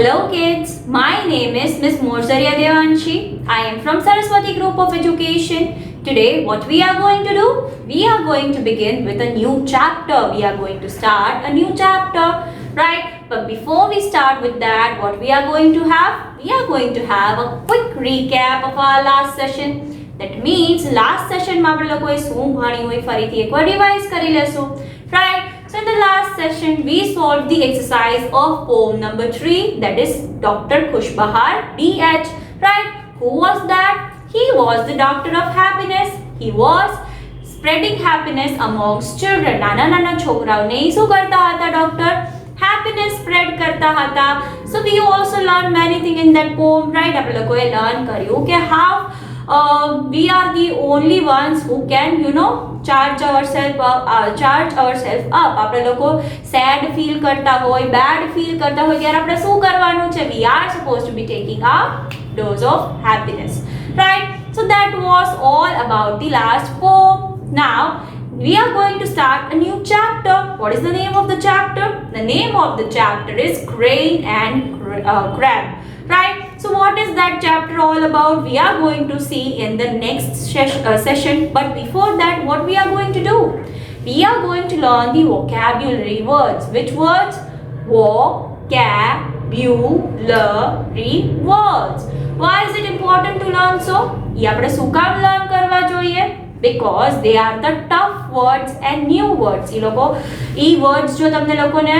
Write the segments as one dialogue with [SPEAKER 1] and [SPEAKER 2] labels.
[SPEAKER 1] Hello kids, my name is Miss Morsaria Devanshi. I am from Saraswati Group of Education. Today what we are going to do? We are going to begin with a new chapter. We are going to start a new chapter, right? But before we start with that, what we are going to have? We are going to have a quick recap of our last session. That means last session માં આપણે લોકોએ શું ભણ્યું હોય ફરીથી એકવાર revise કરી લેશું, right? So in the last session, we solved the exercise of poem number 3, that is Dr. Khushbahar D.H. Right? Who was that? He was the doctor of happiness. He was spreading happiness amongst children. નાના છોકરાઓને શું કરતા હતા doctor? Happiness spread કરતા હતા. So we also learned many things in that poem, right? આપણે લોકોએ learn કર્યું કે how we are the only ones who can, charge ourselves up. આપણે લોકો sad feel કરતા હોય, bad feel કરતા હોય ત્યારે આપણે શું કરવાનું છે? We are supposed to be taking a dose of happiness, right? So that was all about the last poem. Now we are going to start a new chapter. What is the name of the chapter? The name of the chapter is Crane and Crab, right? So what is that chapter all about? We are going to see in the next session. But before that, what we are going to do? We are going to learn the vocabulary words. Which words? Vocabulary words. Why is it important to learn so? ये આપણે શું કામ learn કરવા જોઈએ? Because they are the tough words and new words. ये लोगो words जो તમને લોકોને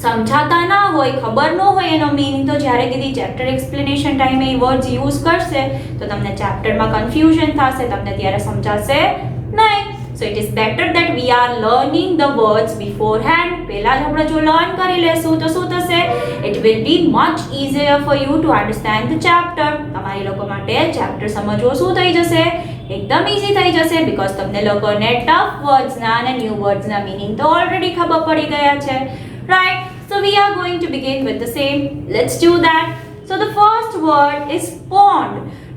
[SPEAKER 1] સમજાતા ના હોય, ખબર ન હોય એનો મીનિંગ, તો જ્યારે દીદી ચેપ્ટર એક્સપ્લેનેશન ટાઈમે એ વર્ડ્સ યુઝ કરશે તો તમને ચેપ્ટરમાં કન્ફ્યુઝન થશે, તમને ત્યારે સમજાશે નહીં. So it is better that we are learning the words beforehand. પહેલાં જ આપણે જો લર્ન કરી લેશું તો શું થશે? It will be much easier for you to understand the chapter. તમારી લોકો માટે ચેપ્ટર સમજવો શું થઈ જશે? એકદમ ઇઝી થઈ જશે. બિકોઝ તમને લોકોને ટફ વર્ડ્સના અને ન્યૂ વર્ડ્સના મિનિંગ તો ઓલરેડી ખબર પડી ગયા છે, right? So we are going to begin with the same. Let's do that. So the first word is pond,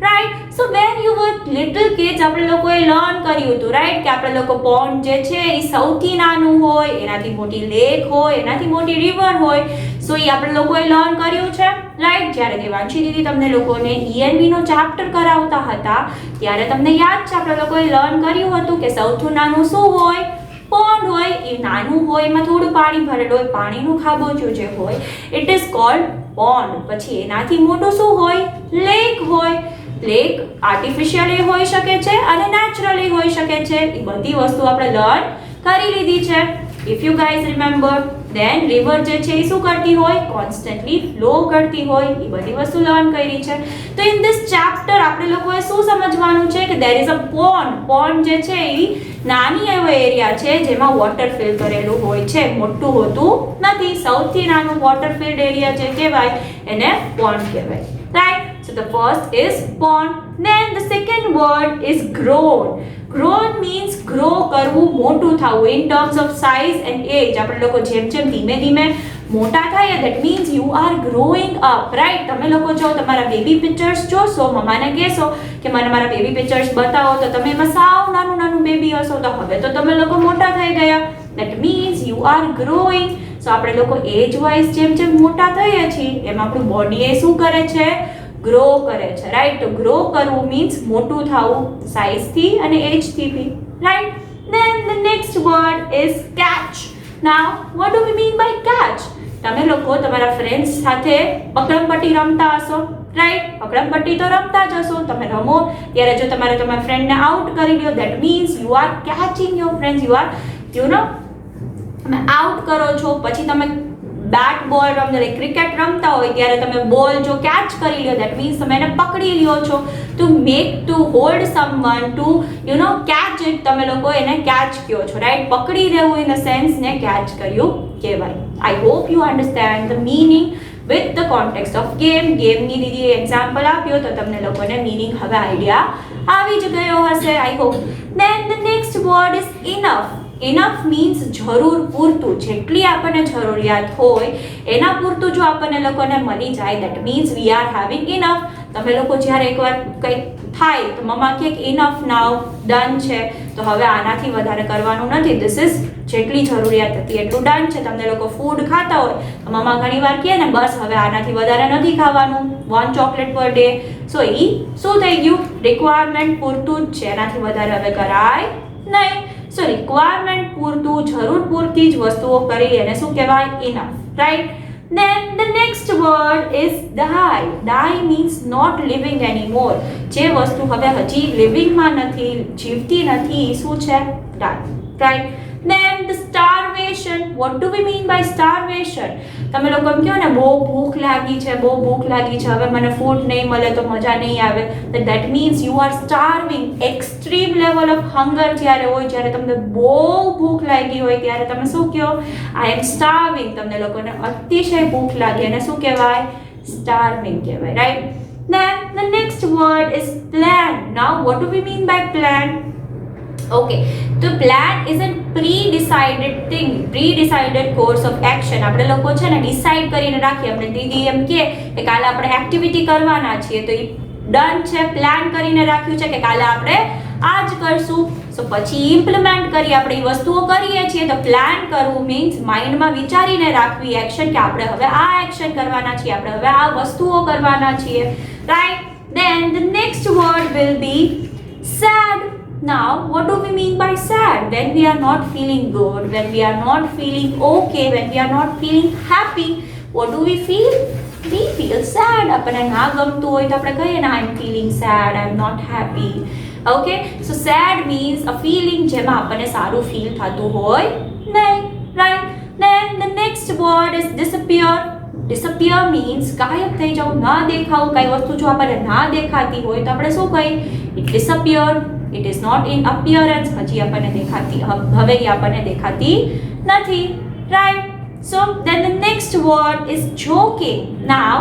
[SPEAKER 1] right? So when you were little kids, આપણે લોકોએ લર્ન કર્યું હતું, right? કે આપણે લોકો pond જે છે એ સૌથી નાનું હોય, એનાથી મોટી લેક હોય, એનાથી મોટી રિવર હોય. સો એ આપણે લોકોએ લર્ન કર્યું છે, રાઈટ? જ્યારે દેવાંશી દીદી તમને લોકોને ENV નો ચેપ્ટર કરાવતા હતા ત્યારે તમને યાદ છે આપણે લોકોએ લર્ન કર્યું હતું કે સૌથી નાનું શું હોય? પોન્ડ હોય. એ નાનું હોય, એમાં થોડું પાણી ભરેલું હોય, પાણીનું ખાબોચિયું જે હોય, ઇટ ઇઝ કોલ્ડ પોન્ડ. પછી એનાથી મોટું શું હોય? લેક હોય. લેક આર્ટિફિશિયલી હોઈ શકે છે અને નેચરલી હોઈ શકે છે. એ બધી વસ્તુ આપણે લર્ન કરી લીધી છે. If you guys remember, then river જે છે એ શું કરતી હોય? કોન્સ્ટન્ટલી ફ્લો કરતી હોય. એ બધી વસ્તુ લર્ન કરી છે. તો ઇન ધીસ ચેપ્ટર આપણે લોકોએ શું સમજવાનું છે કે there is a pond. Pond જે છે એ નાની એવો એરિયા છે જેમાં વોટર ફિલ કરેલું હોય છે, મોટું હોતું નથી. સૌથી નાનું વોટર ફિલ્ડ એરિયા જે કહેવાય એને પોન્ડ કહેવાય, right? So the first is pond. Then the second word is grown. Grown means grow કરવું, મોટું થવું. In terms of size and age, આપણે લોકો જેમ જેમ ધીમે ધીમે મોટા થાય, that means you are growing up, right? તમે લોકો જો તમારા બેબી પિક્ચર્સ જોશો, મમ્માને કહેશો કે મને મારા બેબી પિક્ચર્સ બતાવો, તો તમે એમાં સાવ નાનું નાનું બેબી હશો, તો હવે તો તમે લોકો મોટા થઈ ગયા. that means you are growing. so આપણે લોકો એજ વાઇઝ જેમ જેમ મોટા થઈએ છીએ એમ આપણું બોડી એ શું કરે છે? ગ્રો કરે છે, રાઈટ? તો ગ્રો કરવું મીન્સ મોટું થવું સાઇઝથી અને એજથી બી, right? Then the next word is catch. Now what do we mean by catch? તમે લોકો તમારા ફ્રેન્ડ્સ સાથે પકડમપટ્ટી રમતા હશો, રાઈટ? પકડમપટ્ટી તો રમતા જ હશો. તમે રમો ત્યારે જો તમારે તમારા ફ્રેન્ડને આઉટ કરી લ્યો, that means you are catching your friends. You are તમે આઉટ કરો છો. પછી તમે બેટ બોલ રમતા, ક્રિકેટ રમતા હોય ત્યારે તમે બોલ જો કેચ કરી લ્યો, દેટ મીન્સ તમે એને પકડી લ્યો છો. To make to hold someone, to catch it, તમે લોકો એને કેચ કહો છો, રાઈટ? પકડી લેવું ઇન ધ સેન્સ ને કેચ કર્યું કહેવાય. I hope you understand the meaning with the context of game. ગેમની દીદીએ એક્ઝામ્પલ આપ્યો તો તમને લોકોને મીનિંગ હવે આઈડિયા આવી જ ગયો હશે, I hope. Then the next word is enough. Enough means જરૂર પૂરતું. જેટલી આપણને જરૂરિયાત હોય એના પૂરતું જો આપણને લોકોને મળી જાય, that means we are having enough. તમે લોકો જ્યારે એકવાર કંઈક થાય તો મમ્મા કે ઇનફ નાઉ, ડન છે, તો હવે આનાથી વધારે કરવાનું નથી, ધીસ ઇઝ જેટલી જરૂરિયાત હતી એટલું ડન છે. તમને લોકો ફૂડ ખાતા હોય તો મમ્મા ઘણીવાર કહે ને બસ હવે આનાથી વધારે નથી ખાવાનું, 1 ચોકલેટ પર ડે. સો એ શું થઈ ગયું, રિક્વાયરમેન્ટ પૂરતું જ છે, એનાથી વધારે હવે કરાય નહીં. સો રિક્વાયરમેન્ટ પૂરતું, જરૂર પૂરતી જ વસ્તુઓ કરી એને શું કહેવાય, enough, right. Then the next word is die. Die means not living anymore. જે વસ્તુ હવે હજી લિવિંગમાં નથી, જીવતી નથી, શું છે, die, right. Then the starvation. What do we mean by starvation? તમે લોકો એમ કહો ને બહુ ભૂખ લાગી છે, બહુ ભૂખ લાગી છે, હવે મને ફૂડ નહીં મળે તો મજા નહીં આવે, that means you are starving. extreme level of hunger જ્યારે હોય, જ્યારે તમને બહુ ભૂખ લાગી હોય ત્યારે તમે શું કહો, I am starving. તમને લોકોને અતિશય ભૂખ લાગી અને શું કહેવાય, starving કહેવાય, right. Then the next word is plan. Now what do we mean by plan? Okay, તો plan is a pre-decided thing, pre-decided course of action. આપણે લોકો છે ને ડિસાઈડ કરીને રાખીએ, આપણે દીદી એમ કે કાલે આપણે એક્ટિવિટી કરવાના છીએ તો એ ડન છે, પ્લાન કરીને રાખ્યું છે કે કાલે આપણે આ જ કરશું. સો પછી ઇમ્પ્લિમેન્ટ કરી આપણે એ વસ્તુઓ કરીએ છીએ. તો પ્લાન કરવું મીન્સ માઇન્ડમાં વિચારીને રાખવી એક્શન કે આપણે હવે આ એક્શન કરવાના છીએ, આપણે હવે આ વસ્તુઓ કરવાના છીએ, right. Then the next word will be sad. Now, what do we mean by sad? When we are not feeling good, when we are not feeling okay, when we are not feeling happy, what do we feel? We feel sad. આપણને ના ગમતું હોય તો આપણે કહીએ ને I'm feeling sad, I'm not happy. Okay? So sad means a feeling જેમાં આપણને સારું ફીલ થતું હોય નહીં, right? Then the next word is disappear. Disappear means ગાયબ થઈ જવું, ના દેખાવું. કઈ વસ્તુ જો આપણને ના દેખાતી હોય તો આપણે શું કહીએ, it disappeared. It is not in appearance. હજી આપણને દેખાતી, હવે એ આપણને દેખાતી નથી, right. So then the next word is joking. Now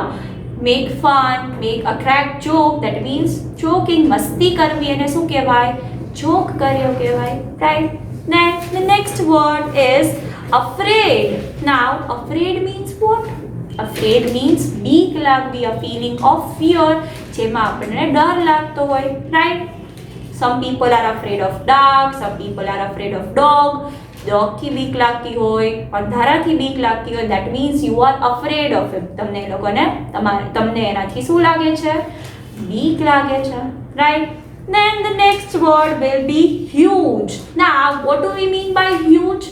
[SPEAKER 1] make fun, make a crack joke, that means joking, મસ્તી કરવી એને શું કહેવાય, જોક કર્યો કહેવાય, right. Then the next word is afraid. Now afraid means what? Afraid means બીક લાગવી, a feeling of fear, જેમાં આપણને ડર લાગતો હોય, right. Some people are afraid of dark, some people are afraid of dog. Dog થી બીક લાગતી હોય, અંધારાથી બીક લાગતી હોય, that means you are afraid of him. તમને લોકોને તમને એનાથી શું લાગે છે, બીક લાગે છે, right. Then the next word will be huge. Now what do we mean by huge?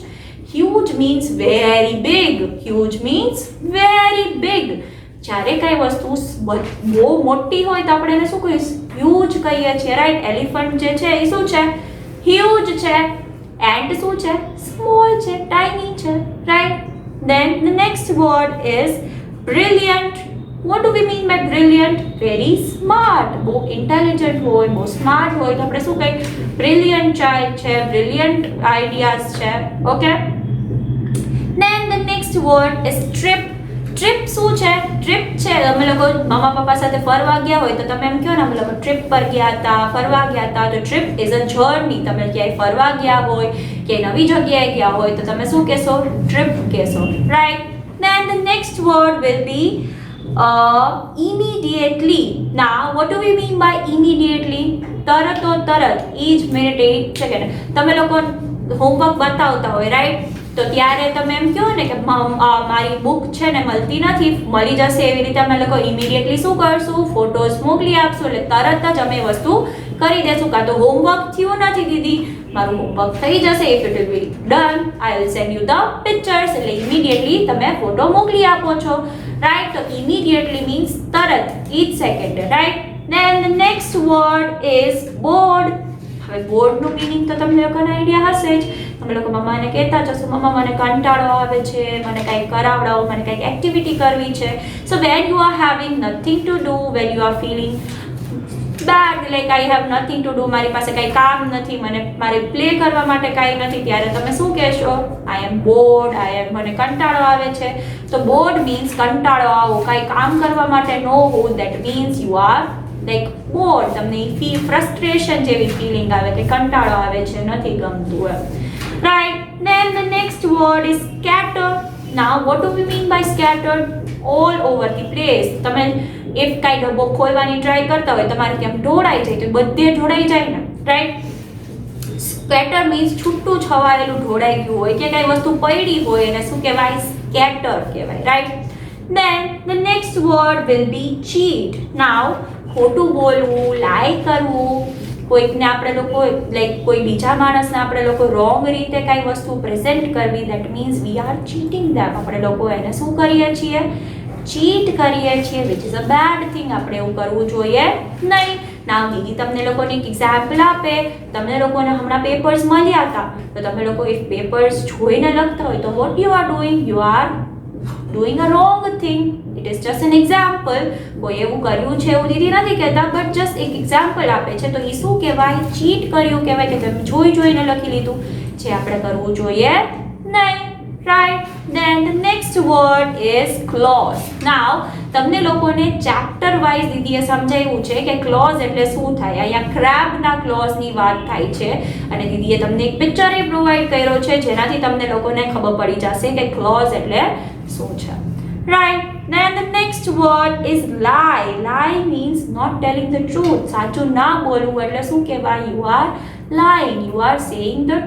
[SPEAKER 1] Huge means very big. Huge means very big. જ્યારે કઈ વસ્તુ બહુ મોટી હોય તો આપણે એને શું કહીએ, હ્યુજ કહીએ છીએ, રાઈટ. એલિફન્ટ જે છે એ શું છે, હ્યુજ છે. એન્ટ શું છે, સ્મોલ છે, ટાઇની છે, right. Then the next word is brilliant. What do we mean by brilliant? Very smart. બહુ ઇન્ટેલિજન્ટ હોય, બહુ સ્માર્ટ હોય તો આપણે શું કહીએ, brilliant child છે, brilliant ideas છે, okay. Then the next word is trip. Trip શું છે, ટ્રીપ છે તમે લોકો મમ્મા પપ્પા સાથે ફરવા ગયા હોય તો તમે એમ કહો ને અમે લોકો ટ્રીપ પર ગયા હતા, ફરવા ગયા હતા. તો ટ્રીપ ઇઝ અ જર્ની. તમે ક્યાંય ફરવા ગયા હોય, ક્યાંય નવી જગ્યાએ ગયા હોય તો તમે શું કહેશો, ટ્રીપ કહેશો, right. Then the next word will be immediately. Now what do we mean by immediately? તરતો તરત, ઈ જ મિનિટ, એ સેકન્ડ. તમે લોકો હોમવર્ક બતાવતા હોય, રાઈટ. તો ત્યારે તમે એમ કહો ને કે મારી બુક છે ને મળતી નથી, મળી જશે, એવી રીતે અમે લોકો ઇમિડિયેટલી શું કરશું, ફોટોઝ મોકલી આપશું, એટલે તરત જ અમે વસ્તુ કરી દેશું. કાં તો હોમવર્ક થયું નથી દીદી, મારું હોમવર્ક થઈ જશે, if it will be done I will send you the pictures, એટલે ઇમિડિયેટલી તમે ફોટો મોકલી આપો છો, રાઈટ. તો ઇમિડિયેટલી મીન્સ તરત, ઈ જ second, right. Then the next word is bored. હવે બોર્ડનું મિનિંગ તો તમને લોકોને આઈડિયા હશે જ. તમે લોકો મમ્માને કહેતા જશો, મમ્મા મને કંટાળો આવે છે, મને કંઈક કરાવડાવો, મને કંઈક એક્ટિવિટી કરવી છે. So when you are having nothing to do, when you are feeling bad, like I have nothing to do, મારી પાસે કંઈ કામ નથી, મારે પ્લે કરવા માટે કાંઈ નથી, ત્યારે તમે શું કહેશો, આઈ એમ બોર્ડ, મને કંટાળો આવે છે. તો બોર્ડ મીન્સ કંટાળો આવો, કાંઈ કામ કરવા માટે નો હોવું, that means you are like board. તમને ફ્રસ્ટ્રેશન જેવી ફિલિંગ આવે કે કંટાળો આવે છે, નથી ગમતું એમ, right. Then the next word is scatter. Now what do we mean by scattered? All over the place. તમે ઇફ કાંઈ ડબ્બો ખોલવાની ટ્રાય કરતા હોય તમારે કેમ ઢોળાઈ જાય તો બધે ઢોળાઈ જાય ને, રાઈટ. સ્કેટર મીન્સ છૂટું છવાયેલું ઢોળાઈ ગયું હોય કે કઈ વસ્તુ પડી હોય એને શું કહેવાય? સ્કેટર કહેવાય, right. Then the next word will be cheat. Now ખોટું બોલવું, લાઈ કરવું, કોઈકને આપણે લોકો લાઈક કોઈ બીજા માણસને આપણે લોકો રોંગ રીતે કઈ વસ્તુ પ્રેઝન્ટ કરવી, that means we are cheating them. આપણે લોકો એને શું કરીએ છીએ? ચીટ કરીએ છીએ, which is a bad thing. આપણે એવું કરવું જોઈએ નહીં. નાવ દીદી તમને લોકોને એક એક્ઝામ્પલ આપે. તમને લોકોને હમણાં પેપર્સ મળ્યા હતા તો તમે લોકો ઇફ પેપર્સ જોઈને લખતા હોય તો what you are doing? You are doing a wrong thing. It is just an example. કોઈ એવું કર્યું છે એવું દીદી નથી કહેતા, બટ જસ્ટ એક એક્ઝામ્પલ આપે છે. તો એ શું કહેવાય? ચીટ કર્યું કહેવાય કે તમે જોઈને લખી લીધું, જે આપણે કરવું જોઈએ નહીં, right. Then the next word is clause. Now તમને લોકોને ચેપ્ટર વાઇઝ દીદીએ સમજાવ્યું છે કે ક્લોઝ એટલે શું થાય. અહીંયા ક્રેબના ક્લોઝની વાત થાય છે અને દીદીએ તમને એક પિક્ચર પ્રોવાઈડ કર્યો છે જેનાથી તમને લોકોને ખબર પડી જશે કે ક્લોઝ એટલે શું છે, right. Then the next word is lie. Lie means not telling the truth. સાચું ના બોલવું એટલે શું કહેવાય? You are lying. You are saying the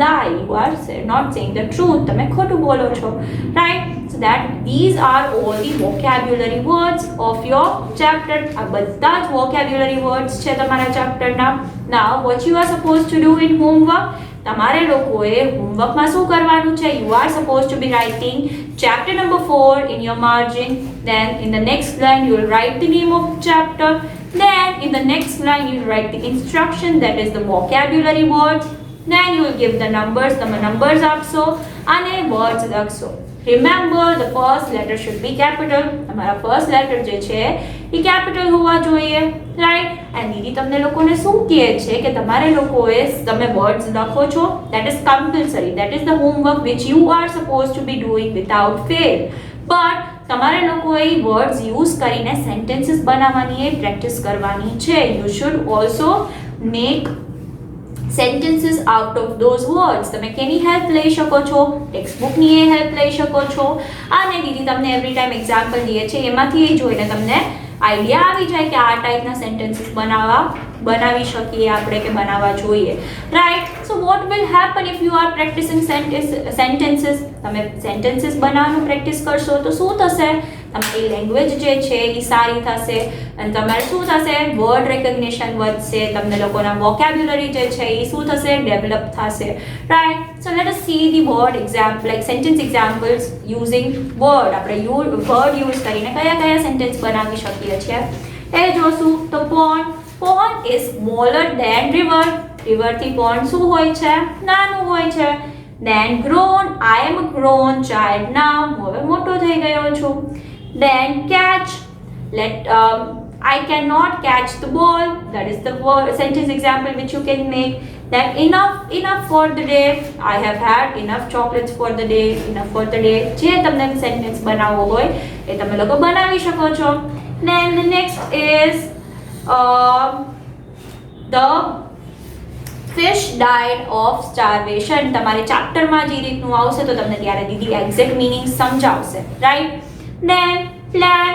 [SPEAKER 1] lie. You are not saying the truth. તમે ખોટું બોલો છો, right? So that these are all the vocabulary words of your chapter. આ બધા જ vocabulary words છે તમારા ચેપ્ટરના. Now what you are supposed to do in homework? તમારે લોકોએ હોમવર્કમાં શું કરવાનું છે? You are supposed to be writing chapter number 4 in your margin. Then in the next line you will write the name of chapter. Then in the next line you will write the instruction, that is the vocabulary words. Then you will give the numbers, તમે numbers આપશો અને words લખશો. Remember the first letter should be capital. તમારા first letter જે છે એ capital હોવા જોઈએ, right? and દીદી તમને લોકોને શું કહે છે કે તમારે લોકોએ તમે words લખો છો, that is compulsory, that is the homework which you are supposed to be doing without fail. but તમારે લોકોએ વર્ડ્સ યુઝ કરીને સેન્ટેન્સીસ બનાવવાની પ્રેક્ટિસ કરવાની છે. You should also make sentences out of those words. તમે કેની હેલ્પ લઈ શકો છો? ટેક્સ્ટ બુકની એ હેલ્પ લઈ શકો છો. અને દીદી તમને એવરી ટાઈમ એક્ઝામ્પલ દે છે, એમાંથી એ જોઈને તમને આઈડિયા આવી જાય કે આ ટાઈપના સેન્ટેન્સીસ બનાવી શકીએ આપણે કે બનાવવા જોઈએ, right. So what will happen if you are practising sentences? તમે સેન્ટેન્સીસ બનાવવાનું પ્રેક્ટિસ કરશો તો શું થશે? તમારી લેંગ્વેજ જે છે એ સારી થશે અને તમારે શું થશે? વર્ડ રેકગ્નિશન વધશે, તમને લોકોના વોકેબ્યુલરી જે છે એ શું થશે? ડેવલપ થશે, right. So let S C the word example, like sentence examples using word. આપણે વર્ડ યુઝ કરીને કયા સેન્ટેન્સ બનાવી શકીએ છીએ એ જોશું. તો pond is smaller than river. river થી pond શું હોય છે? નાનું હોય છે. then grown, I am a grown child now. હું હવે મોટો થઈ ગયો છું. then catch, I cannot catch the ball. That is the word sentence example which you can make. Then enough for the day. I have had enough chocolates for the day. enough for the day. જે તમને sentence બનાવવો હોય એ તમે લોકો બનાવી શકો છો. Then the next is the fish died of starvation. તમારે ચેપ્ટરમાં જે રીતનું આવશે તો તમને ત્યારે દીદી એક્ઝેક્ટ મીનિંગ સમજાવશે, right. Then plan.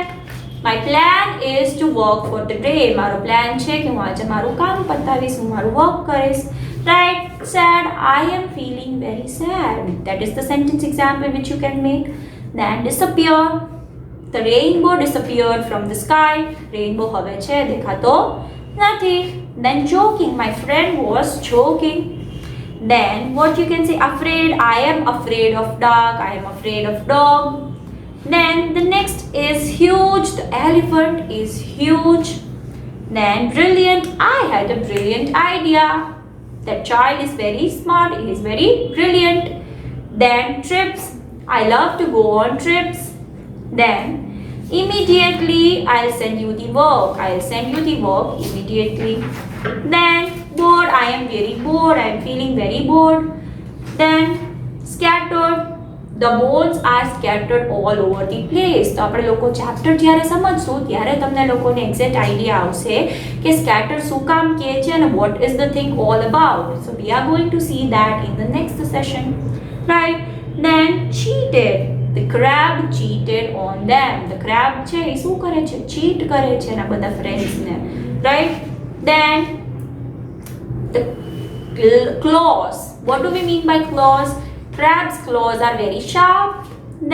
[SPEAKER 1] My plan is to work for the day. મારો પ્લાન છે કે હું આજે મારું કામ પતાવીશ, હું મારું વર્ક કરીશ, right. Sad, I am feeling very sad. That is the sentence example which you can make. Then disappear. The rainbow disappeared from the sky. Rainbow હવે છે દેખાતો નથી. Then joking. My friend was joking. Then what you can say? Afraid. I am afraid of dark. I am afraid of dog. Then the next is huge. The elephant is huge. Then brilliant. I had a brilliant idea. That child is very smart. He is very brilliant. Then trips. I love to go on trips. Then immediately, I'll send you the work. I'll send you the work immediately. Then bored. I am very bored. I am feeling very bored. Then scattered. The balls are scattered all over the place. તો આપણે લોકો chapter જ્યારે સમજશું ત્યારે તમને લોકોને exact idea આવશે કે scatter શું કામ કહે છે અને what is the thing all about. So we are going to see that in the next session, right? Then cheated. The crab cheated on them. The crab છે એ શું કરે છે? ચીટ કરે છે એના બધા ફ્રેન્ડ્સને, right? Then the claws. What do we mean by claws? Crab's claws are very sharp.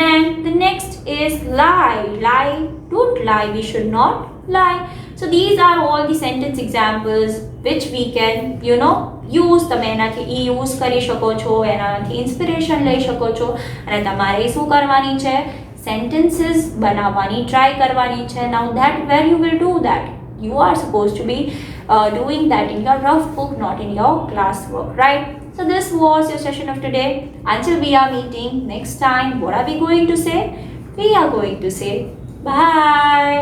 [SPEAKER 1] Then the next is lie. Lie, don't lie, we should not lie. So these are all the sentence examples which we can use. તમે એનાથી use કરી શકો છો, એનાથી inspiration લઈ શકો છો અને તમારે શું કરવાની છે? સેન્ટેન્સીસ બનાવવાની ટ્રાય કરવાની છે. Now that where you will do that? You are supposed to be doing that in your rough book, not in your classwork, right? So this was your session of today. Until we are meeting next time, what are we going to say? We are going to say bye.